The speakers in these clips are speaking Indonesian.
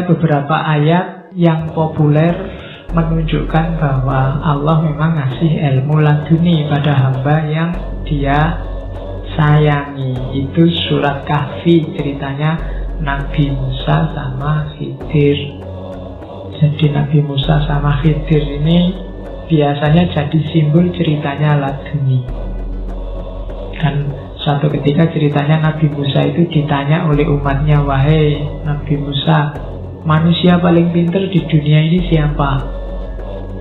ada beberapa ayat yang populer menunjukkan bahwa Allah memang ngasih ilmu laduni pada hamba yang dia sayangi. Itu surat Kahfi, ceritanya Nabi Musa sama Khidir. Jadi Nabi Musa sama Khidir ini biasanya jadi simbol ceritanya laduni. Dan suatu ketika ceritanya Nabi Musa itu ditanya oleh umatnya, "Wahai Nabi Musa, manusia paling pintar di dunia ini siapa?"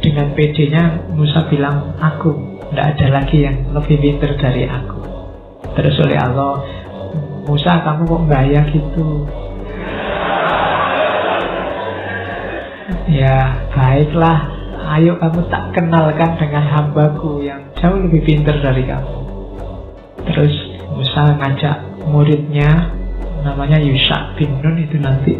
Dengan pedenya Musa bilang, "Aku, tidak ada lagi yang lebih pintar dari aku." Terus oleh Allah, "Musa, kamu kok gaya gitu?" "Ya baiklah, ayo kamu tak kenalkan dengan hambaku yang jauh lebih pintar dari kamu." Terus Musa ngajak muridnya, namanya Yusha bin Nun, itu nanti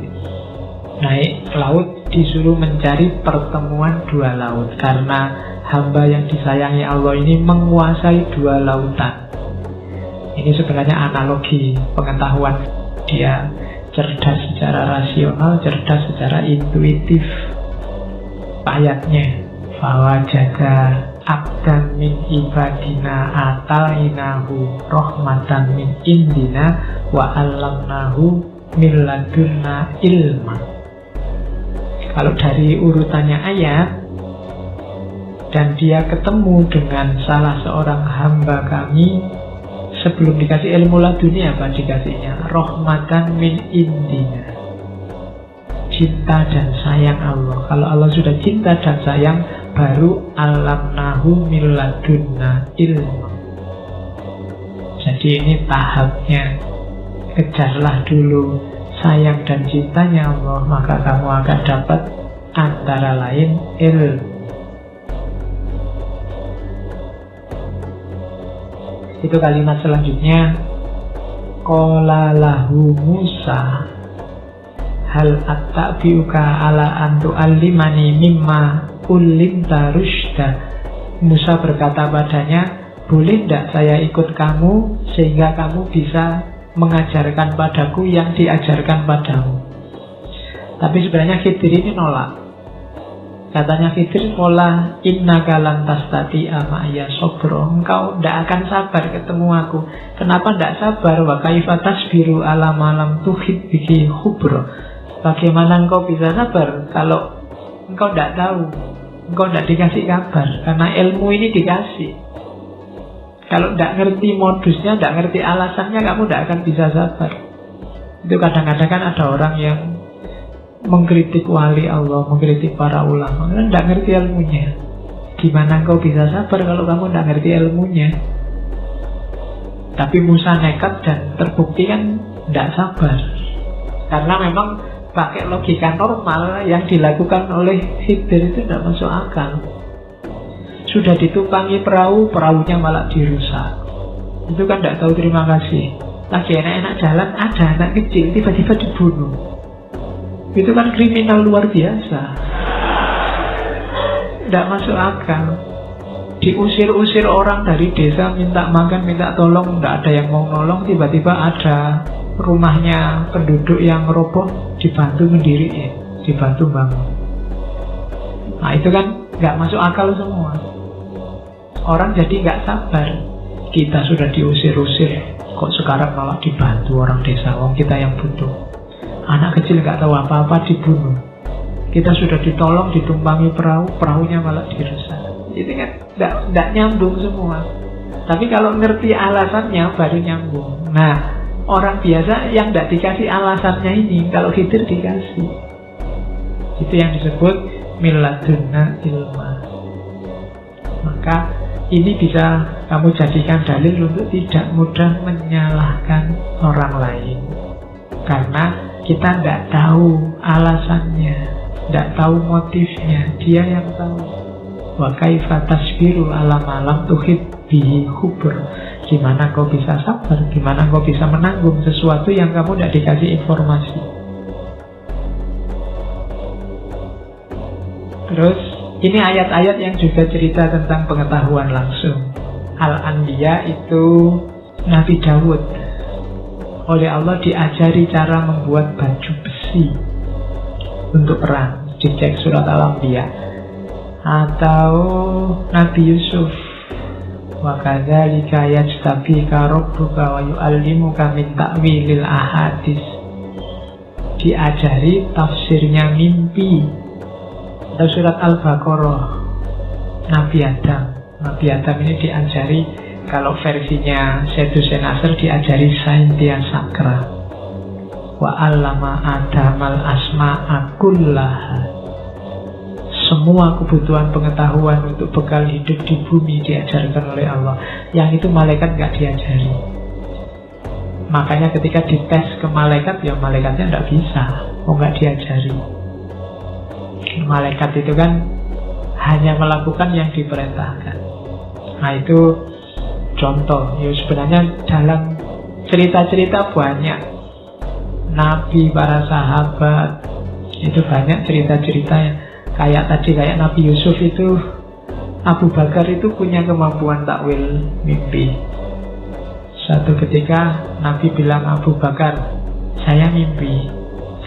naik laut, disuruh mencari pertemuan dua laut. Karena hamba yang disayangi Allah ini menguasai dua lautan. Ini sebenarnya analogi pengetahuan. Dia cerdas secara rasional, cerdas secara intuitif. Ayatnya, "Fawajada abdan min ibadina atainahu rahmatan min indina wa 'allamnahu min ladunna ilma." Kalau dari urutannya ayat, dan dia ketemu dengan salah seorang hamba kami, sebelum dikasih ilmu laduni apa dikasihnya? Rahmatan min indina, cinta dan sayang Allah. Kalau Allah sudah cinta dan sayang, baru alamnahu min ladunna ilma. Jadi ini tahapnya. Kejarlah dulu sayang dan cintanya Allah, maka kamu akan dapat antara lain ilmu. Itu kalimat selanjutnya, qala lahu Musa hal attabi'uka ala an tu'allimani mimma ullimta rusyda. Musa berkata padanya, "Boleh tidak saya ikut kamu sehingga kamu bisa mengajarkan padaku yang diajarkan padamu?" Tapi sebenarnya Khidir ini nolak. Katanya Khidir, "Qala innaka lan tastati'a ma'ya sabra." Engkau tidak akan sabar ketemu aku. Kenapa tidak sabar? Wa kaifa tasbiru ala ma lam tuhit bihi khubra. Bagaimana engkau bisa sabar kalau engkau tidak tahu, engkau tidak dikasih kabar? Karena ilmu ini dikasih. Kalau tidak ngerti modusnya, tidak ngerti alasannya, kamu tidak akan bisa sabar. Itu kadang-kadang kan ada orang yang mengkritik wali Allah, mengkritik para ulama, karena tidak ngerti ilmunya. Gimana engkau bisa sabar kalau kamu tidak ngerti ilmunya? Tapi Musa nekat dan terbukti kan tidak sabar. Karena memang pakai logika normal yang dilakukan oleh Khidir itu tidak masuk akal. Sudah ditumpangi perahu, perahunya malah dirusak. Itu kan tidak tahu terima kasih. Lagi enak-enak jalan, ada anak kecil tiba-tiba dibunuh. Itu kan kriminal luar biasa. Tidak masuk akal. Diusir-usir orang dari desa, minta makan, minta tolong, tidak ada yang mau nolong. Tiba-tiba ada rumahnya penduduk yang roboh, dibantu mendiriin, dibantu bangun. Nah itu kan nggak masuk akal semua. Orang jadi nggak sabar. Kita sudah diusir-usir, kok sekarang malah dibantu orang desa, wong kita yang butuh. Anak kecil nggak tahu apa-apa dibunuh. Kita sudah ditolong, ditumpangi perahu, perahunya malah dirusak. Itu kan nggak nyambung semua. Tapi kalau ngerti alasannya baru nyambung. Nah, orang biasa yang tidak dikasih alasannya ini, kalau Khidir dikasih. Itu yang disebut miladunna ilma. Maka ini bisa kamu jadikan dalil untuk tidak mudah menyalahkan orang lain. Karena kita tidak tahu alasannya, tidak tahu motifnya, dia yang tahu. Wa kaifa tasbiru ala malam tuhid bihi khubur. Gimana kau bisa sabar, gimana kau bisa menanggung sesuatu yang kamu tidak dikasih informasi. Terus ini ayat-ayat yang juga cerita tentang pengetahuan langsung. Al-Anbiya itu Nabi Dawud oleh Allah diajari cara membuat baju besi. untuk perang. Dicek surat Al-Anbiya. Atau Nabi Yusuf, wa kadzalika yajtabika rabbuka wa yu'allimuka min ta'wilil ahadits, diajari tafsirnya mimpi. Atau surat Al-Baqarah, Nabi Adam ini diajari, kalau versinya Syed Hussein Nasr, diajari saintia sakra. Wa 'allama Adamal asma'a kullaha, semua kebutuhan pengetahuan untuk bekal hidup di bumi diajarkan oleh Allah. Yang itu malaikat gak diajari. Makanya ketika dites ke malaikat, ya malaikatnya gak bisa, gak diajari. Malaikat itu kan hanya melakukan yang diperintahkan. Nah itu contoh. Ya sebenarnya dalam cerita-cerita banyak, Nabi, para sahabat, itu banyak cerita-cerita yang kayak tadi, kayak Nabi Yusuf itu, Abu Bakar itu punya kemampuan takwil mimpi. Suatu ketika Nabi bilang, Abu Bakar, saya mimpi,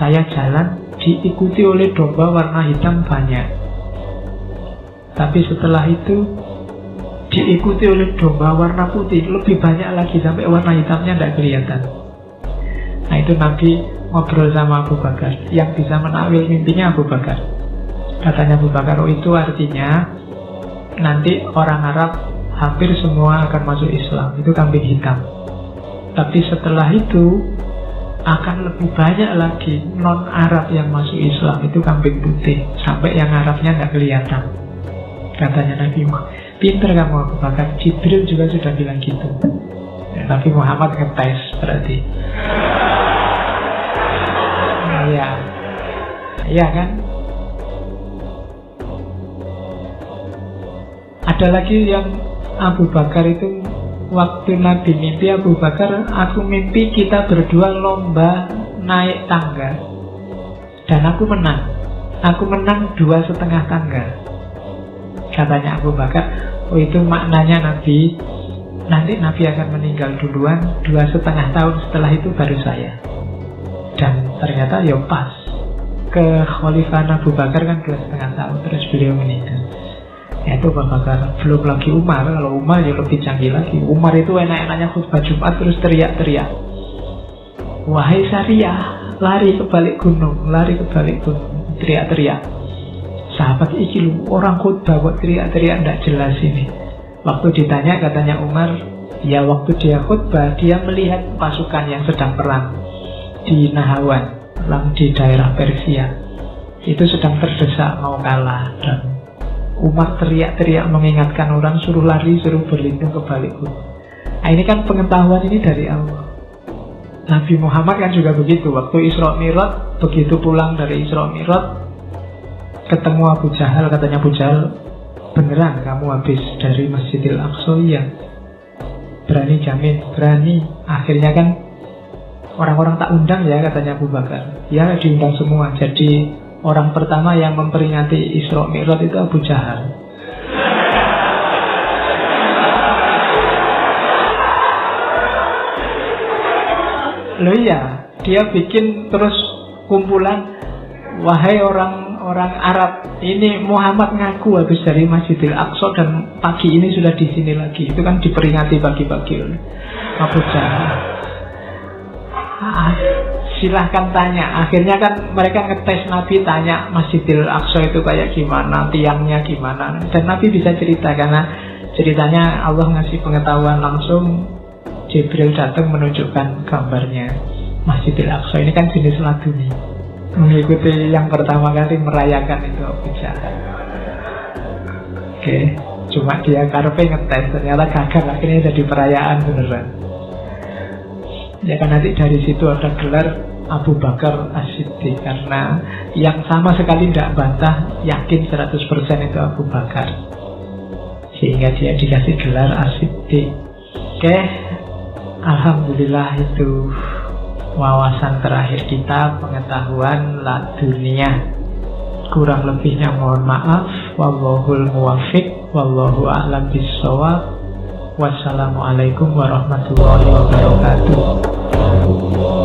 saya jalan diikuti oleh domba warna hitam banyak. Tapi setelah itu diikuti oleh domba warna putih lebih banyak lagi, sampai warna hitamnya tidak kelihatan. Nah itu Nabi ngobrol sama Abu Bakar. Yang bisa menakwil mimpinya Abu Bakar. Katanya Abu Bakar, oh itu artinya nanti orang Arab hampir semua akan masuk Islam, itu kambing hitam. Tapi setelah itu akan lebih banyak lagi non-Arab yang masuk Islam, itu kambing putih, sampai yang Arabnya nggak kelihatan. Katanya Nabi Muhammad, pinter kamu Abu Bakar, Jibril juga sudah bilang gitu. Ya, Nabi Muhammad ngetes berarti. Iya, iya kan? Ada lagi yang Abu Bakar itu, waktu Nabi mimpi Abu Bakar, aku mimpi kita berdua lomba naik tangga dan aku menang. Aku menang 2,5 tangga. Katanya Abu Bakar, oh itu maknanya Nabi, nanti Nabi akan meninggal duluan, 2,5 tahun setelah itu baru saya. Dan ternyata ya pas, kekhalifahan Abu Bakar kan 2,5 tahun, terus beliau meninggal. Ya itu Abu Bakar. Belum lagi Umar. Kalau Umar ya lebih canggih lagi. Umar itu enak-enaknya khutbah Jumat terus teriak-teriak, wahai Syariah, lari ke balik gunung, lari ke balik gunung, teriak-teriak. Sahabat iki lu, orang khutbah kok teriak-teriak, tidak jelas ini. Waktu ditanya, katanya Umar, ya waktu dia khutbah, dia melihat pasukan yang sedang perang di Nahawan, perang di daerah Persia, itu sedang terdesak mau kalah. Dan Umar teriak-teriak mengingatkan orang, suruh lari, suruh berlindung ke balik gunung. Nah ini kan pengetahuan ini dari Allah. Nabi Muhammad kan juga begitu. Waktu Isra Mi'raj, begitu pulang dari Isra Mi'raj, ketemu Abu Jahal. Katanya Abu Jahal, beneran kamu habis dari Masjidil Aqsa? Iya. Berani jamin? Berani. Akhirnya kan orang-orang tak undang ya, katanya Abu Bakar. Ya diundang semua. Jadi orang pertama yang memperingati Isra Mi'raj itu Abu Jahal. Loh iya, dia bikin terus kumpulan, wahai orang-orang Arab, ini Muhammad ngaku habis dari Masjidil Aqsa dan pagi ini sudah di sini lagi. Itu kan diperingati pagi-pagi oleh Abu Jahal. Silahkan tanya. Akhirnya kan mereka ngetes Nabi, tanya Masjidil Aqsa itu kayak gimana, tiangnya gimana. Dan Nabi bisa cerita karena ceritanya Allah ngasih pengetahuan langsung. Jibril datang menunjukkan gambarnya Masjidil Aqsa. Ini kan jenis laduni, mengikuti yang pertama kali merayakan itu Abu Jahal. Oke, cuma dia karpe ngetes, ternyata gagal, akhirnya jadi perayaan beneran. Ya kan nanti dari situ ada gelar Abu Bakar As-Siddiq, karena yang sama sekali tidak bantah, yakin 100% itu Abu Bakar, sehingga dia dikasih gelar As-Siddiq. Oke, alhamdulillah itu wawasan terakhir kita, pengetahuan dunia. Kurang lebihnya mohon maaf. Wallahul muwaffiq, wallahu a'lam bissawab. Wassalamualaikum warahmatullahi wabarakatuh.